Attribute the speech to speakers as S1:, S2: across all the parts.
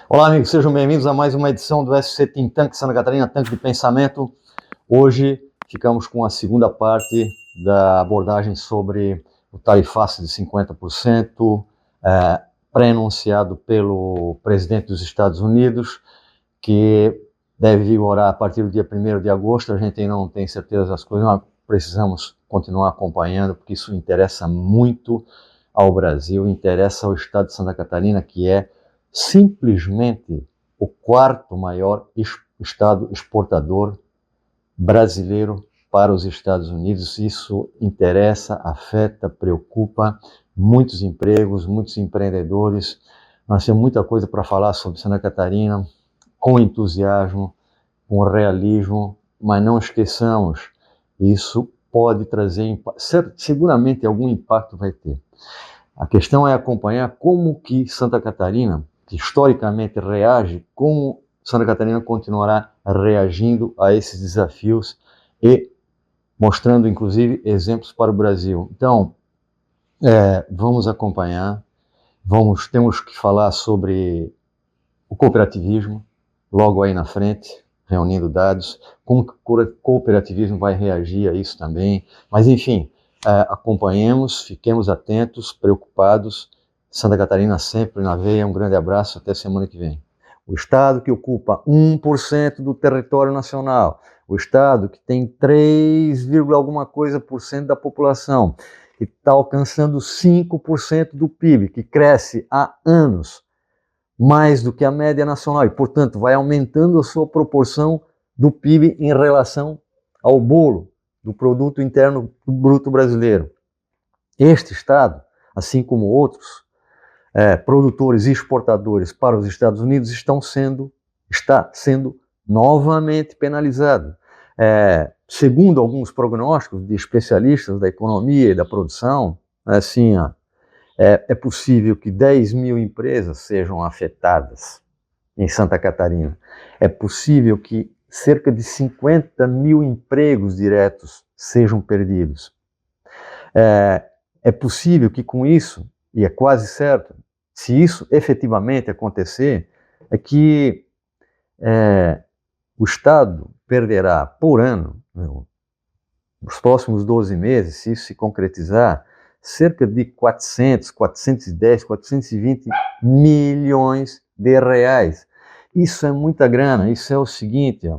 S1: Olá, amigos, sejam bem-vindos a mais uma edição do SC Think Tank Santa Catarina, Tanque de Pensamento. Hoje ficamos com a segunda parte da abordagem sobre o tarifaço de 50%, pré-anunciado pelo presidente dos Estados Unidos, que deve vigorar a partir do dia 1º de agosto. A gente ainda não tem certeza das coisas, mas precisamos continuar acompanhando, porque isso interessa muito ao Brasil, interessa ao estado de Santa Catarina, que é simplesmente o quarto maior estado exportador brasileiro para os Estados Unidos. Isso interessa, afeta, preocupa muitos empregos, muitos empreendedores. Nós temos muita coisa para falar sobre Santa Catarina, com entusiasmo, com realismo, mas não esqueçamos, isso pode trazer, seguramente algum impacto vai ter. A questão é acompanhar como que Santa Catarina, que historicamente reage, como Santa Catarina continuará reagindo a esses desafios e mostrando, inclusive, exemplos para o Brasil. Então, vamos acompanhar, temos que falar sobre o cooperativismo, logo aí na frente, reunindo dados, como que o cooperativismo vai reagir a isso também, mas enfim, acompanhemos, fiquemos atentos, preocupados. Santa Catarina sempre na veia, um grande abraço, até semana que vem. O estado que ocupa 1% do território nacional, o estado que tem 3, alguma coisa por cento da população, que está alcançando 5% do PIB, que cresce há anos, mais do que a média nacional, e portanto vai aumentando a sua proporção do PIB em relação ao bolo do Produto Interno Bruto brasileiro. Este estado, assim como outros produtores e exportadores para os Estados Unidos, está sendo novamente penalizado. Segundo alguns prognósticos de especialistas da economia e da produção, assim, é possível que 10 mil empresas sejam afetadas em Santa Catarina. É possível que cerca de 50 mil empregos diretos sejam perdidos. É possível que com isso, e é quase certo, se isso efetivamente acontecer, é que o Estado perderá por ano, nos próximos 12 meses, se isso se concretizar, cerca de 400, 410, 420 milhões de reais. Isso é muita grana, isso é o seguinte,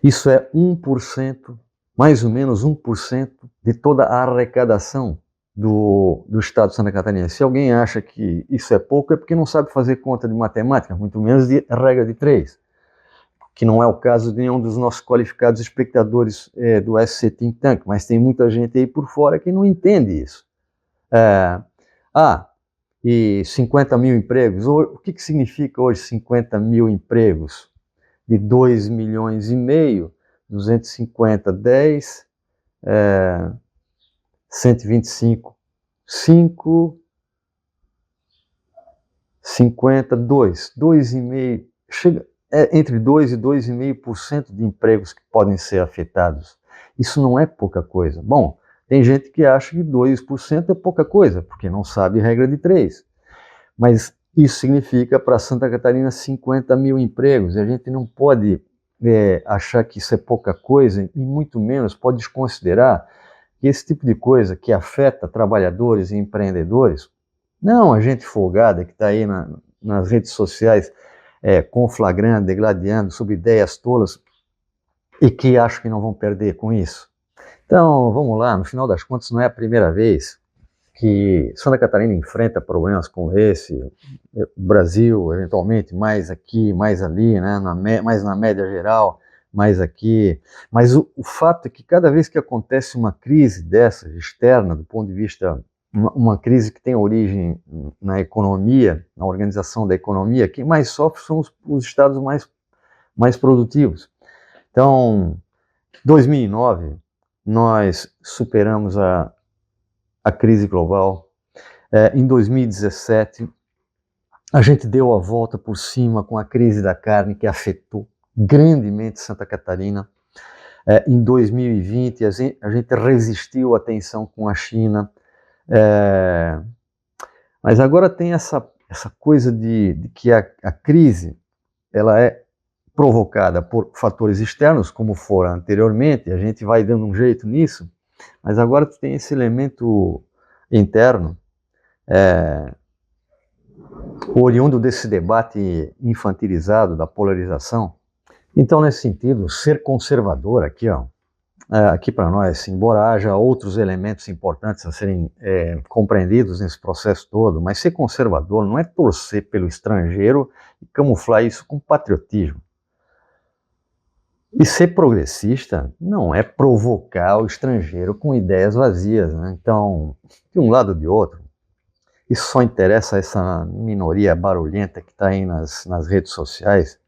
S1: isso é 1%, mais ou menos 1% de toda a arrecadação do estado de Santa Catarina. Se alguém acha que isso é pouco, é porque não sabe fazer conta de matemática, muito menos de regra de 3, que não é o caso de nenhum dos nossos qualificados espectadores do SC Think Tank, mas tem muita gente aí por fora que não entende isso. E 50 mil empregos, o que significa hoje 50 mil empregos? De 2 milhões e meio, 250, 10, 125, 5, 50, 2,5, chega entre 2 e 2,5% de empregos que podem ser afetados. Isso não é pouca coisa. Bom, tem gente que acha que 2% é pouca coisa, porque não sabe regra de 3. Mas isso significa para Santa Catarina 50 mil empregos, e a gente não pode achar que isso é pouca coisa, e muito menos pode desconsiderar que esse tipo de coisa que afeta trabalhadores e empreendedores, não a gente folgada que está aí nas redes sociais conflagrando, degladiando sobre ideias tolas e que acham que não vão perder com isso. Então, vamos lá, no final das contas não é a primeira vez que Santa Catarina enfrenta problemas como esse, o Brasil, eventualmente, mais aqui, mais ali, né, mais na média geral, mais aqui. Mas o fato é que cada vez que acontece uma crise dessa, externa, do ponto de vista, uma crise que tem origem na economia, na organização da economia, quem mais sofre são os estados mais produtivos. Então, em 2009, nós superamos a crise global. Em 2017, a gente deu a volta por cima com a crise da carne, que afetou grandemente Santa Catarina. Em 2020, a gente resistiu à tensão com a China, mas agora tem essa coisa de que a crise ela é provocada por fatores externos, como fora anteriormente, a gente vai dando um jeito nisso, mas agora tem esse elemento interno, oriundo desse debate infantilizado da polarização. Então, nesse sentido, ser conservador aqui, aqui para nós, embora haja outros elementos importantes a serem compreendidos nesse processo todo, mas ser conservador não é torcer pelo estrangeiro e camuflar isso com patriotismo. E ser progressista não é provocar o estrangeiro com ideias vazias, né? Então, de um lado ou de outro, isso só interessa a essa minoria barulhenta que está aí nas redes sociais,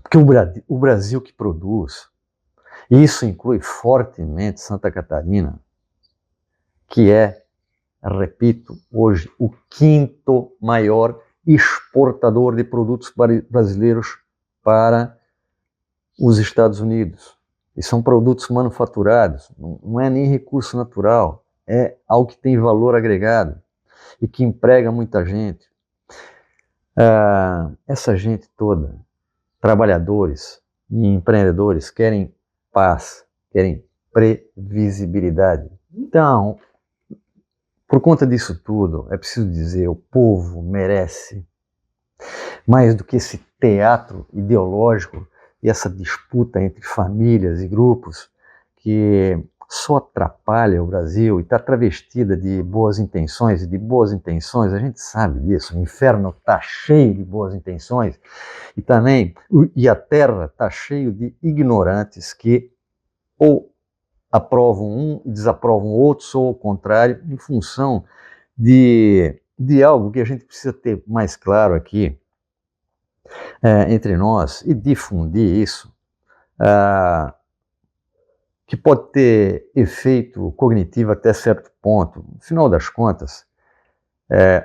S1: porque o Brasil que produz, e isso inclui fortemente Santa Catarina, que é, repito, hoje o 5º maior exportador de produtos brasileiros para os Estados Unidos. E são produtos manufaturados, não é nem recurso natural, é algo que tem valor agregado e que emprega muita gente. Essa gente toda, trabalhadores e empreendedores, querem paz, querem previsibilidade. Então, por conta disso tudo, é preciso dizer, o povo merece mais do que esse teatro ideológico e essa disputa entre famílias e grupos que só atrapalha o Brasil e está travestida de boas intenções, e de boas intenções, a gente sabe disso, o inferno está cheio de boas intenções, e também, e a terra está cheio de ignorantes que ou aprovam um e desaprovam outros, ou ao contrário, em função de algo que a gente precisa ter mais claro aqui entre nós e difundir isso, que pode ter efeito cognitivo até certo ponto. No final das contas,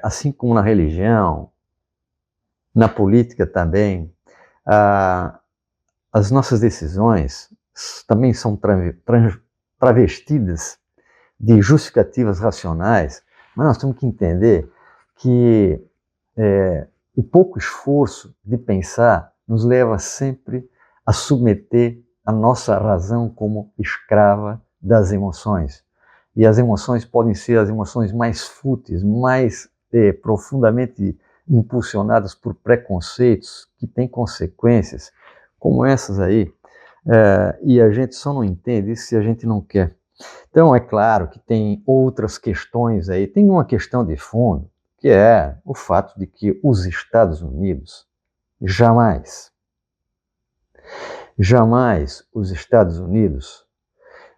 S1: assim como na religião, na política também, as nossas decisões também são travestidas de justificativas racionais, mas nós temos que entender que o pouco esforço de pensar nos leva sempre a submeter a nossa razão como escrava das emoções. E as emoções podem ser as emoções mais fúteis, mais profundamente impulsionadas por preconceitos que têm consequências como essas aí, e a gente só não entende isso se a gente não quer. Então é claro que tem outras questões aí, tem uma questão de fundo, que é o fato de que os Estados Unidos jamais os Estados Unidos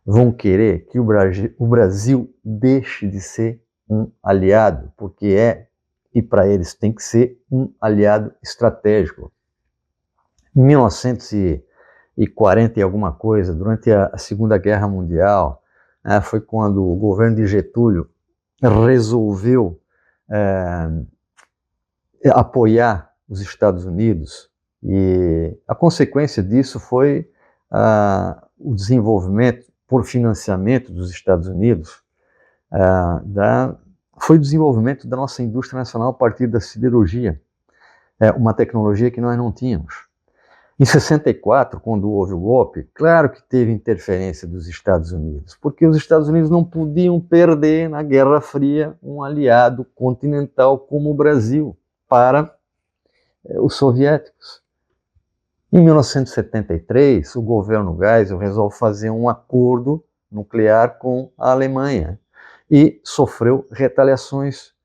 S1: vão querer que o Brasil deixe de ser um aliado, porque e para eles tem que ser um aliado estratégico. Em 1940 e alguma coisa, durante a Segunda Guerra Mundial, foi quando o governo de Getúlio resolveu apoiar os Estados Unidos, e a consequência disso foi o desenvolvimento por financiamento dos Estados Unidos, foi o desenvolvimento da nossa indústria nacional a partir da siderurgia, uma tecnologia que nós não tínhamos. Em 64, quando houve o golpe, claro que teve interferência dos Estados Unidos, porque os Estados Unidos não podiam perder na Guerra Fria um aliado continental como o Brasil para os soviéticos. Em 1973, o governo Geisel resolve fazer um acordo nuclear com a Alemanha e sofreu retaliações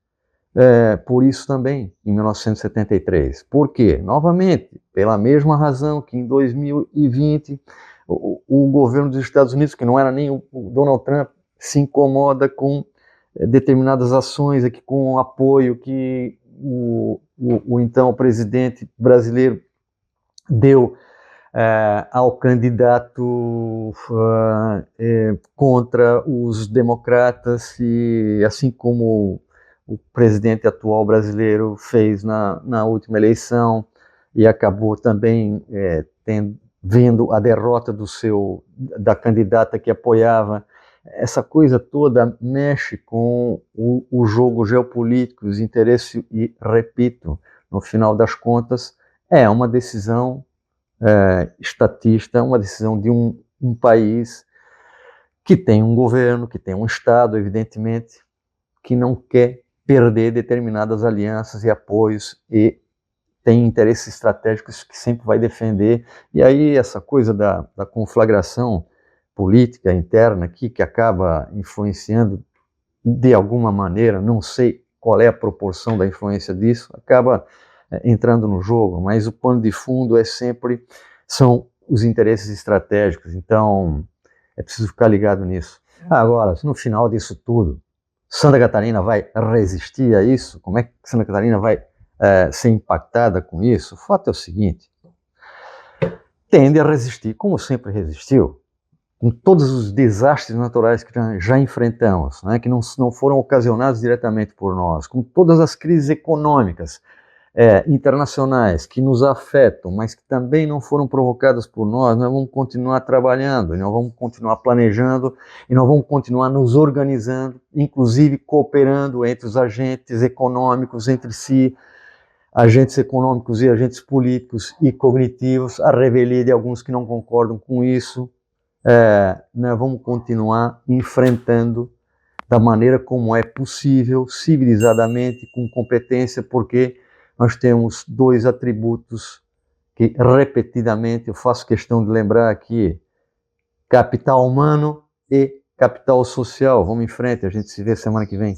S1: por isso também, em 1973. Por quê? Novamente, pela mesma razão que em 2020 o governo dos Estados Unidos, que não era nem o Donald Trump, se incomoda com determinadas ações aqui, com o apoio que o então presidente brasileiro deu ao candidato contra os democratas, e assim como o presidente atual brasileiro fez na última eleição, e acabou também vendo a derrota da candidata que apoiava. Essa coisa toda mexe com o jogo geopolítico, os interesses, e, repito, no final das contas, é uma decisão estatista, uma decisão de um país que tem um governo, que tem um Estado, evidentemente, que não quer perder determinadas alianças e apoios e tem interesses estratégicos que sempre vai defender. E aí essa coisa da conflagração política interna aqui, que acaba influenciando de alguma maneira, não sei qual é a proporção da influência disso, acaba entrando no jogo, mas o pano de fundo são os interesses estratégicos, então é preciso ficar ligado nisso. Agora, no final disso tudo, Santa Catarina vai resistir a isso? Como é que Santa Catarina vai ser impactada com isso? O fato é o seguinte, tende a resistir, como sempre resistiu, com todos os desastres naturais que já enfrentamos, né, que não foram ocasionados diretamente por nós, com todas as crises econômicas internacionais que nos afetam, mas que também não foram provocadas por nós vamos continuar trabalhando, nós vamos continuar planejando, e nós vamos continuar nos organizando, inclusive cooperando entre os agentes econômicos, entre si, agentes econômicos e agentes políticos e cognitivos, a revelia de alguns que não concordam com isso. Nós vamos continuar enfrentando da maneira como é possível, civilizadamente, com competência, porque nós temos dois atributos que repetidamente eu faço questão de lembrar aqui: capital humano e capital social. Vamos em frente, a gente se vê semana que vem.